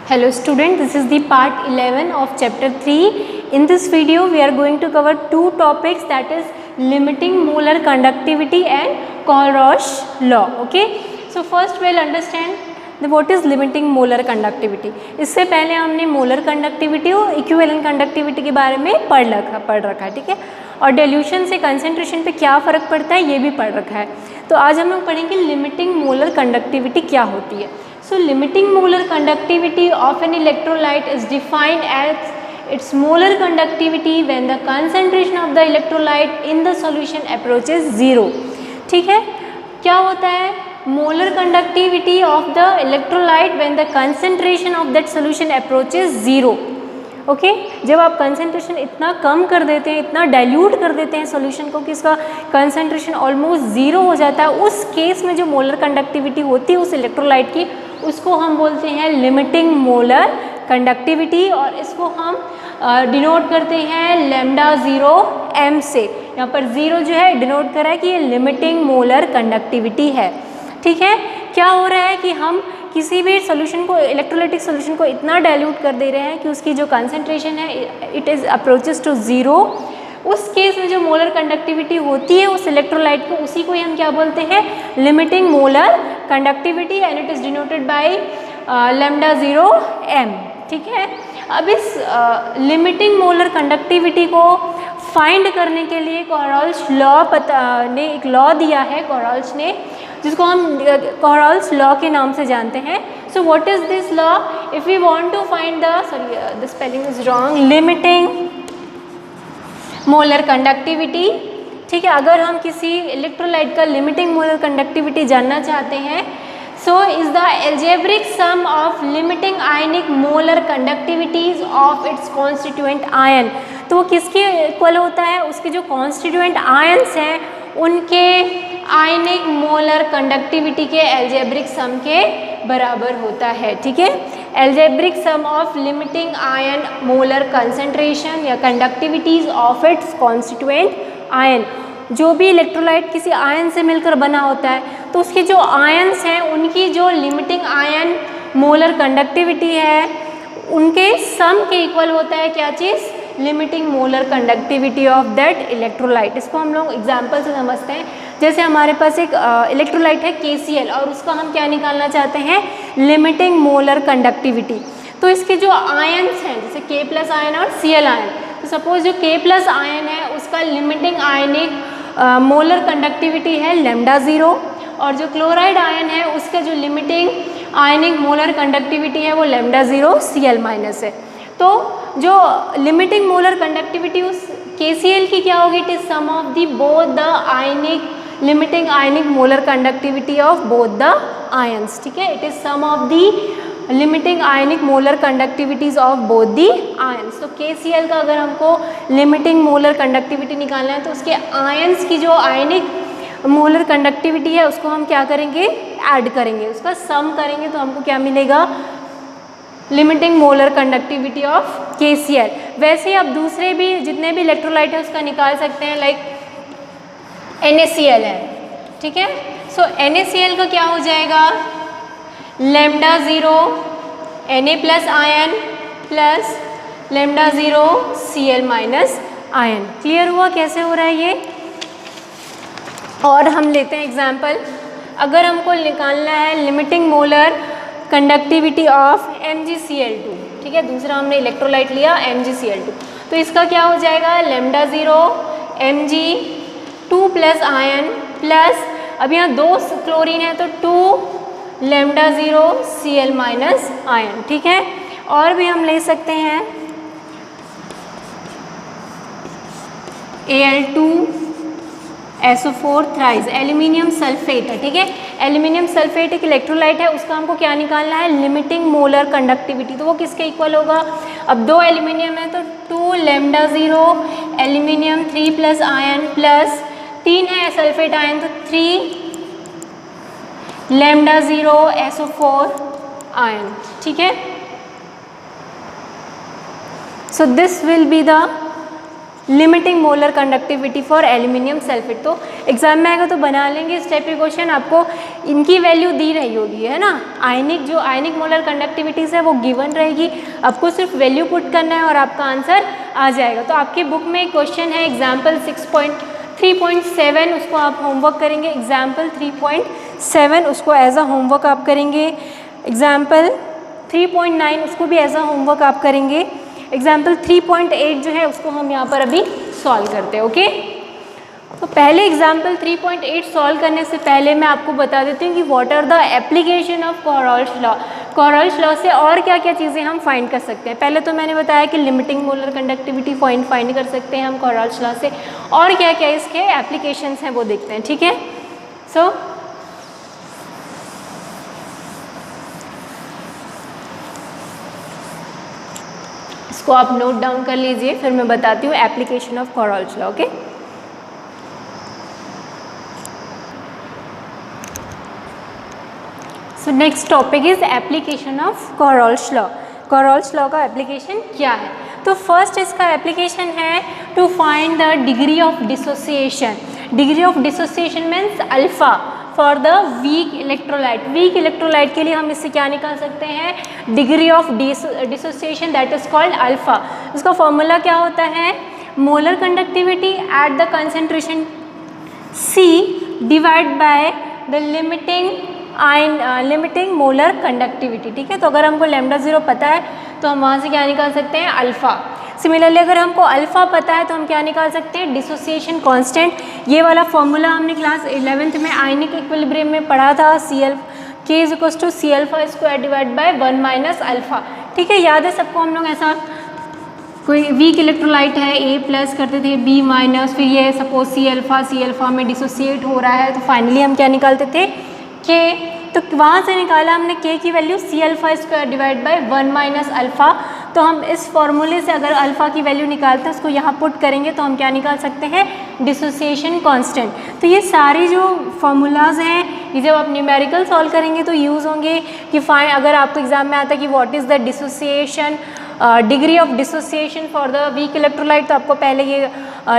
Hello student, this is the part 11 of chapter 3. In this video we are going to cover two topics, that is limiting molar conductivity and Kohlrausch law. Okay, so first we'll understand what is limiting molar conductivity. इससे पहले हमने molar conductivity और equivalent conductivity के बारे में पढ़ रखा है, ठीक है, और डिल्यूशन से कंसेंट्रेशन पे क्या फ़र्क पड़ता है ये भी पढ़ रखा है. तो आज हम लोग पढ़ेंगे लिमिटिंग मोलर कंडक्टिविटी क्या होती है. So limiting molar conductivity of an electrolyte is defined as its molar conductivity when the concentration of the electrolyte in the solution approaches zero. ठीक है, क्या होता है molar conductivity of the electrolyte when the concentration of that solution approaches zero. Okay जब आप concentration इतना कम कर देते हैं, इतना डाइल्यूट कर देते हैं सोल्यूशन को कि इसका कंसंट्रेशन ऑलमोस्ट ज़ीरो हो जाता है, उस केस में जो मोलर कंडक्टिविटी होती है उस इलेक्ट्रोलाइट की, उसको हम बोलते हैं लिमिटिंग मोलर कंडक्टिविटी, और इसको हम डिनोट करते हैं लैम्डा ज़ीरो एम से. यहाँ पर ज़ीरो जो है डिनोट कर रहा है कि ये लिमिटिंग मोलर कंडक्टिविटी है. ठीक है, क्या हो रहा है कि हम किसी भी सोल्यूशन को, इलेक्ट्रोलाइटिक सोल्यूशन को इतना डाइल्यूट कर दे रहे हैं कि उसकी जो कंसंट्रेशन है it is approaches to zero. उस केस में जो मोलर कंडक्टिविटी होती है उस इलेक्ट्रोलाइट को, उसी को हम क्या बोलते हैं limiting molar conductivity, and it is denoted by lambda zero M. ठीक है, अब इस लिमिटिंग मोलर कंडक्टिविटी को फाइंड करने के लिए कोहराल्स लॉ ने एक लॉ दिया है, कोहराल्स ने, जिसको हम कोहराल्स लॉ के नाम से जानते हैं. So what is this law? If we want to find the spelling is wrong, limiting molar conductivity. ठीक है, अगर हम किसी इलेक्ट्रोलाइट का लिमिटिंग मोलर कंडक्टिविटी जानना चाहते हैं, so is the algebraic sum of limiting ionic molar conductivities of its constituent ion. तो वो किसके इक्वल होता है? उसके जो कॉन्स्टिट्यूएंट आयन्स हैं उनके आयनिक मोलर कंडक्टिविटी के एल्जेब्रिक सम के बराबर होता है. ठीक है, algebraic sum of limiting ion molar concentration या conductivities of its constituent ion. जो भी इलेक्ट्रोलाइट किसी आयन से मिलकर बना होता है तो उसके जो आयन्स हैं उनकी जो लिमिटिंग आयन मोलर कंडक्टिविटी है उनके सम के इक्वल होता है क्या चीज़? Limiting molar conductivity of that electrolyte. इसको हम लोग एग्जाम्पल से समझते हैं. जैसे हमारे पास एक इलेक्ट्रोलाइट है KCl और उसका हम क्या निकालना चाहते हैं? Limiting molar conductivity. तो इसके जो आयन्स हैं जैसे K प्लस आयन और Cl आयन, तो सपोज जो K प्लस आयन है उसका लिमिटिंग आयनिक मोलर कंडक्टिविटी है लैम्डा ज़ीरो, और जो क्लोराइड आयन है उसका जो लिमिटिंग आयनिक मोलर कंडक्टिविटी है वो लैम्डा ज़ीरो Cl माइनस है. तो जो लिमिटिंग मोलर कंडक्टिविटी उस KCl की क्या होगी? It is sum of the both the ionic limiting ionic molar conductivity of both the ions. ठीक है, it is sum of the limiting ionic molar conductivities of both the ions. तो KCl का अगर हमको limiting molar conductivity निकालना है तो उसके आयन्स की जो आयनिक मोलर कंडक्टिविटी है उसको हम क्या करेंगे? ऐड करेंगे, उसका सम करेंगे, तो हमको क्या मिलेगा? Limiting molar conductivity of KCl. वैसे ही आप दूसरे भी जितने भी इलेक्ट्रोलाइट है उसका निकाल सकते हैं, लाइक NaCl है. ठीक है, सो NaCl का क्या हो जाएगा? Lambda zero Na plus ion plus lambda zero Cl minus ion. Clear हुआ कैसे हो रहा है ये? और हम लेते हैं एग्जाम्पल. अगर हमको निकालना है limiting molar conductivity of MgCl2. ठीक है, दूसरा हमने इलेक्ट्रोलाइट लिया MgCl2, तो इसका क्या हो जाएगा? Lambda zero Mg2 plus ion plus, अब यहाँ दो क्लोरीन है तो 2 lambda zero Cl minus ion. ठीक है, और भी हम ले सकते हैं Al2SO4 थ्राइज एल्यूमिनियम सल्फेट है. ठीक है, एल्यूमिनियम सल्फेट एक इलेक्ट्रोलाइट है, उसका हमको क्या निकालना है? Limiting molar conductivity. तो वो किसके इक्वल होगा? अब दो एल्यूमिनियम है तो 2 lambda zero aluminium 3 plus ion plus 3 है सल्फेट आयन तो 3 लैम्डा ज़ीरो SO4 आयन. ठीक है, so this will be the limiting molar conductivity for aluminium sulphate. तो एग्जाम में आएगा तो बना लेंगे इस टाइप के क्वेश्चन, आपको इनकी वैल्यू दी रही होगी, है ना। आयनिक जो आयनिक मोलर कंडक्टिविटीज़ है वो गिवन रहेगी, आपको सिर्फ वैल्यू पुट करना है और आपका आंसर आ जाएगा। तो आपकी बुक में एक क्वेश्चन है एग्जाम्पल 3.7, उसको आप होमवर्क करेंगे। एग्जाम्पल 3.7 उसको एज अ होमवर्क आप करेंगे। एग्जाम्पल 3.9 उसको भी एज अ होमवर्क आप करेंगे। एग्जाम्पल 3.8 जो है उसको हम यहाँ पर अभी सॉल्व करते हैं। ओके, तो पहले एग्जाम्पल 3.8 सॉल्व करने से पहले मैं आपको बता देती हूँ कि what are the application of Kohlrausch's law. Kohlrausch's law से और क्या क्या चीज़ें हम फाइंड कर सकते हैं। पहले तो मैंने बताया कि लिमिटिंग मोलर कंडक्टिविटी फाइंड कर सकते हैं हम कोरॉल्स लॉ से, और क्या क्या इसके एप्लीकेशंस हैं वो देखते हैं। ठीक है, सो इसको आप नोट डाउन कर लीजिए, फिर मैं बताती हूँ application of Kohlrausch's law. Okay, so next topic is application of Kohlrausch's law. Kohlrausch's law का एप्लीकेशन क्या है? तो फर्स्ट इसका एप्लीकेशन है to find the degree of dissociation. Degree of dissociation means alpha for the weak electrolyte. Weak electrolyte के लिए हम इससे क्या निकाल सकते हैं? Degree of dissociation, that is called alpha. इसका फॉर्मूला क्या होता है? Molar conductivity at the concentration C divide by the limiting molar conductivity. ठीक है, तो अगर हमको लैम्डा 0 पता है तो हम वहाँ से क्या निकाल सकते हैं? अल्फ़ा। सिमिलरली अगर हमको अल्फ़ा पता है तो हम क्या निकाल सकते हैं? Dissociation constant. ये वाला फॉर्मूला हमने क्लास 11th में आयनिक इक्विलिब्रियम में पढ़ा था, K = C∝² divide by 1 minus alpha. ठीक है, याद है सबको? हम लोग ऐसा कोई वीक इलेक्ट्रोलाइट है A+ करते थे, B-, फिर ये सपोज C∝ में डिसोसिएट हो रहा है तो फाइनली हम क्या निकालते थे? K। तो वहाँ से निकाला हमने K की value C∝² divide by 1 minus alpha. तो हम इस फॉर्मूले से अगर अल्फ़ा की वैल्यू निकालते हैं उसको यहाँ पुट करेंगे तो हम क्या निकाल सकते हैं? Dissociation constant. तो ये सारी जो फार्मूलाज हैं ये जब आप न्यूमेरिकल सॉल्व करेंगे तो यूज़ होंगे कि अगर आपको एग्जाम में आता है कि what is the dissociation degree of dissociation for the weak electrolyte, तो आपको पहले ये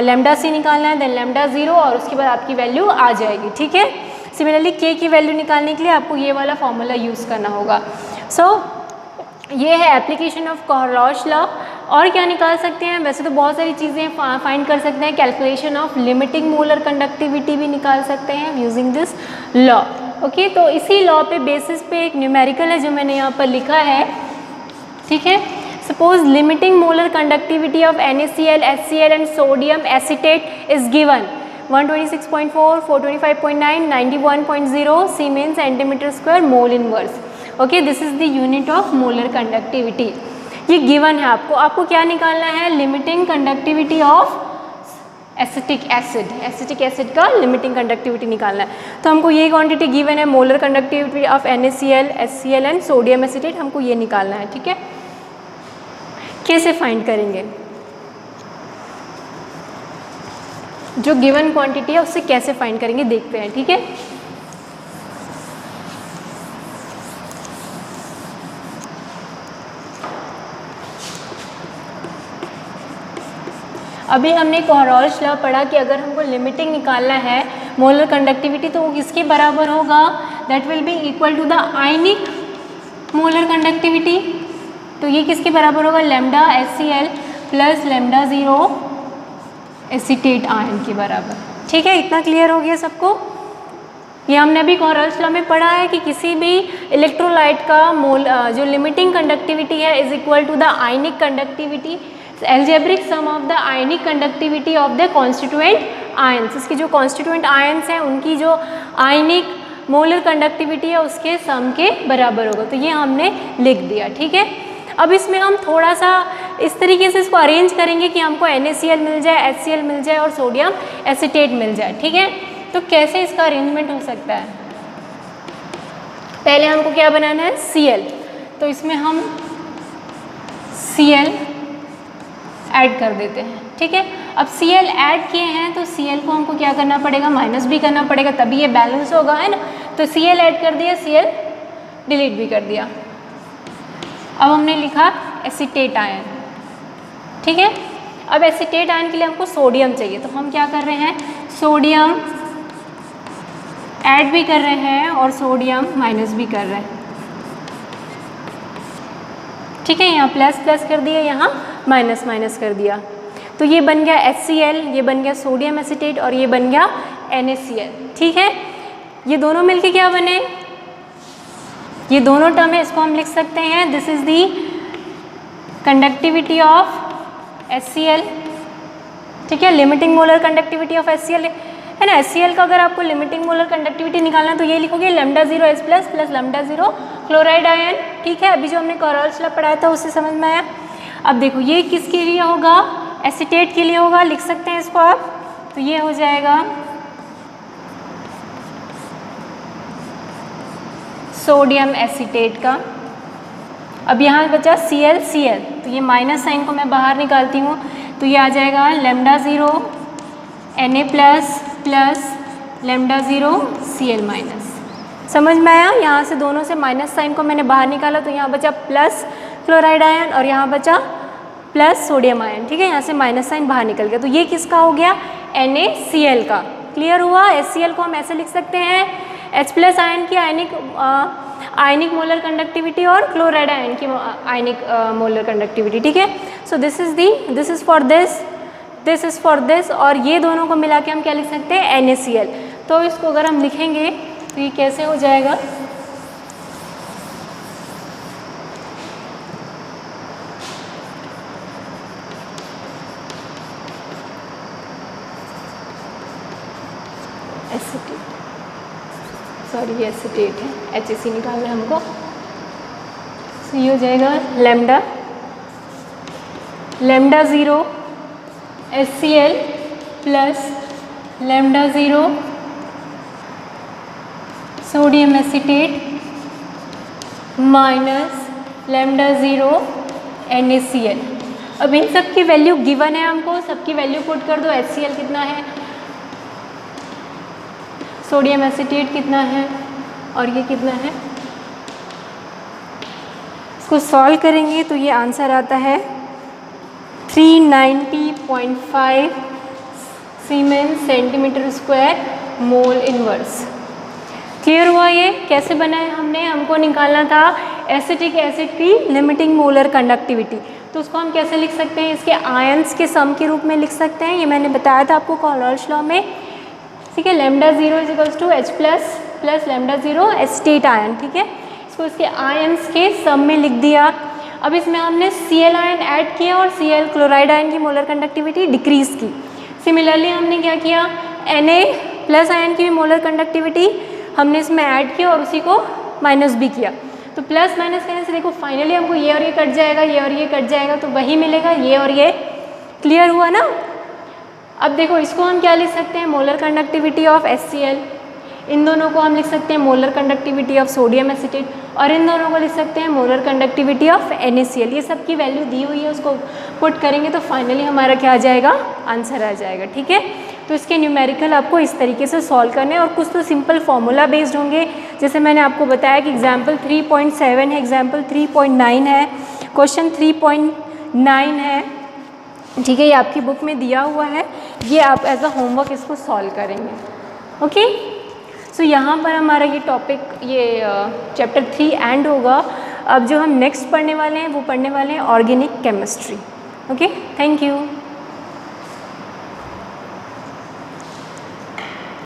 लैम्डा C निकालना है, देन लैम्डा 0 और उसके बाद आपकी वैल्यू आ जाएगी। ठीक है, सिमिलरली K की वैल्यू निकालने के लिए आपको ये वाला फॉर्मूला यूज़ करना होगा। सो ये है एप्लीकेशन ऑफ कोरॉल्स लॉ। और क्या निकाल सकते हैं? वैसे तो बहुत सारी चीज़ें फाइंड कर सकते हैं। Calculation of limiting molar conductivity भी निकाल सकते हैं यूजिंग दिस लॉ। ओके, तो इसी लॉ पे बेसिस पे एक न्यूमेरिकल है जो मैंने यहाँ पर लिखा है। ठीक है, suppose limiting molar conductivity of NaCl, HCl and sodium acetate is given 126.4, 425.9, 91.0 siemens centimetre square mole inverse. Okay, this is the unit of molar conductivity. ये गिवन है आपको क्या निकालना है? Limiting conductivity of acetic acid. Acetic acid का limiting conductivity निकालना है। तो हमको ये क्वांटिटी गिवन है, molar conductivity of NaCl, HCl and sodium acetate, हमको ये निकालना है। ठीक है, कैसे फाइंड करेंगे? जो गिवन क्वांटिटी है उससे कैसे फाइंड करेंगे देखते हैं। ठीक है, अभी हमने कोरॉल्स लॉ पढ़ा कि अगर हमको लिमिटिंग निकालना है मोलर कंडक्टिविटी तो वो किसके बराबर होगा? That will be equal to the ionic molar conductivity. तो ये किसके बराबर होगा? Lambda HCl plus lambda 0 acetate ion के बराबर। ठीक है, इतना क्लियर हो गया सबको? ये हमने अभी कोरॉल्स लॉ में पढ़ा है कि किसी भी इलेक्ट्रोलाइट का जो लिमिटिंग कंडक्टिविटी है is equal to the ionic conductivity, algebraic sum of the ionic conductivity of the constituent ions. इसकी जो कॉन्स्टिट्यूएंट आयंस हैं उनकी जो आयनिक मोलर कंडक्टिविटी है उसके सम के बराबर होगा। तो ये हमने लिख दिया। ठीक है, अब इसमें हम थोड़ा सा इस तरीके से इसको अरेंज करेंगे कि हमको NaCl मिल जाए, HCl मिल जाए और सोडियम एसीटेट मिल जाए। ठीक है, तो कैसे इसका अरेंजमेंट हो सकता है? पहले हमको क्या बनाना है? Cl। तो इसमें हम Cl ऐड कर देते हैं। ठीक है, अब Cl ऐड किए हैं तो Cl को हमको क्या करना पड़ेगा? माइनस भी करना पड़ेगा, तभी ये बैलेंस होगा, है ना। तो Cl ऐड कर दिया, Cl डिलीट भी कर दिया। अब हमने लिखा एसीटेट आयन। ठीक है, अब एसीटेट आयन के लिए हमको सोडियम चाहिए, तो हम क्या कर रहे हैं, सोडियम ऐड भी कर रहे हैं और सोडियम माइनस भी कर रहे हैं। ठीक है, यहाँ प्लस प्लस कर दिया, यहाँ माइनस माइनस कर दिया, तो ये बन गया HCl, ये बन गया सोडियम एसीटेट और ये बन गया NaCl। ठीक है, ये दोनों मिलके क्या बने, ये दोनों टर्म है, इसको हम लिख सकते हैं this is the conductivity of HCl। ठीक है, limiting molar conductivity of HCl है ना। HCl का अगर आपको लिमिटिंग मोलर कंडक्टिविटी निकालना है तो ये लिखोगे λ0H plus plus λ0 chloride ion. ठीक है, अभी जो हमने कोरल्स लॉ पढ़ाया था उससे समझ में आया। अब देखो ये किसके लिए होगा, एसीटेट के लिए होगा, लिख सकते हैं इसको आप, तो ये हो जाएगा सोडियम एसीटेट का। अब यहाँ बचा Cl, तो ये माइनस साइन को मैं बाहर निकालती हूँ, तो ये आ जाएगा λ0 Na plus plus λ0 Cl minus. समझ में आया, यहाँ से दोनों से माइनस साइन को मैंने बाहर निकाला, तो यहाँ बचा प्लस क्लोराइड आयन और यहाँ बचा प्लस सोडियम आयन। ठीक है, यहाँ से माइनस साइन बाहर निकल गया, तो ये किसका हो गया, NaCl का। क्लियर हुआ। HCl को हम ऐसे लिख सकते हैं H प्लस आयन की आयनिक मोलर कंडक्टिविटी और क्लोराइड आयन की आयनिक मोलर कंडक्टिविटी। ठीक है, so this is for this और ये दोनों को मिला के हम क्या लिख सकते हैं, NaCl। तो इसको अगर हम लिखेंगे तो ये कैसे हो जाएगा, एसीटेट, सॉरी ये एसीटेट है, HAC निकालना है हमको, तो ये हो जाएगा λ0 HCl plus λ0 sodium acetate minus λ0 NaCl। अब इन सब की वैल्यू गिवन है हमको, सबकी वैल्यू पुट कर दो। HCl कितना है, सोडियम एसीटेट कितना है और ये कितना है, इसको सॉल्व करेंगे तो ये आंसर आता है 390.5 siemens centimetre square mole inverse. Clear हुआ। ये कैसे बना है, हमको निकालना था एसिटिक एसिड की लिमिटिंग मोलर कंडक्टिविटी, तो उसको हम कैसे लिख सकते हैं, इसके आयंस के सम के रूप में लिख सकते हैं। ये मैंने बताया था आपको कोरल्स लॉ में। ठीक है, λ0 = H plus plus λ0 acetate ion. ठीक है, इसको इसके आयंस के सम में लिख दिया। अब इसमें हमने Cl आयन ऐड किया और Cl क्लोराइड आयन की मोलर कंडक्टिविटी डिक्रीज की। सिमिलरली हमने क्या किया, Na प्लस आयन की मोलर कंडक्टिविटी हमने इसमें ऐड किया और उसी को माइनस भी किया। तो प्लस माइनस करने से देखो फाइनली हमको ये और ये कट जाएगा, ये और ये कट जाएगा, तो वही मिलेगा, ये और ये। क्लियर हुआ ना। अब देखो इसको हम क्या लिख सकते हैं, मोलर कंडक्टिविटी ऑफ HCl। इन दोनों को हम लिख सकते हैं molar conductivity of sodium acetate, और इन दोनों को लिख सकते हैं मोलर कंडक्टिविटी ऑफ NaCl। ये सब की वैल्यू दी हुई है, उसको पुट करेंगे तो फाइनली हमारा क्या आ जाएगा, आंसर आ जाएगा। ठीक है, तो इसके न्यूमेरिकल आपको इस तरीके से सॉल्व करने हैं, और कुछ तो सिंपल फॉर्मूला बेस्ड होंगे, जैसे मैंने आपको बताया कि एग्जाम्पल 3.7 है, एग्जाम्पल 3.9 है, क्वेश्चन 3.9 है। ठीक है, ये आपकी बुक में दिया हुआ है, ये आप एज अ होमवर्क इसको सॉल्व करेंगे। ओके, सो यहाँ पर हमारा ये टॉपिक, ये चैप्टर 3 एंड होगा। अब जो हम नेक्स्ट पढ़ने वाले हैं वो पढ़ने वाले हैं organic chemistry. Okay, thank you.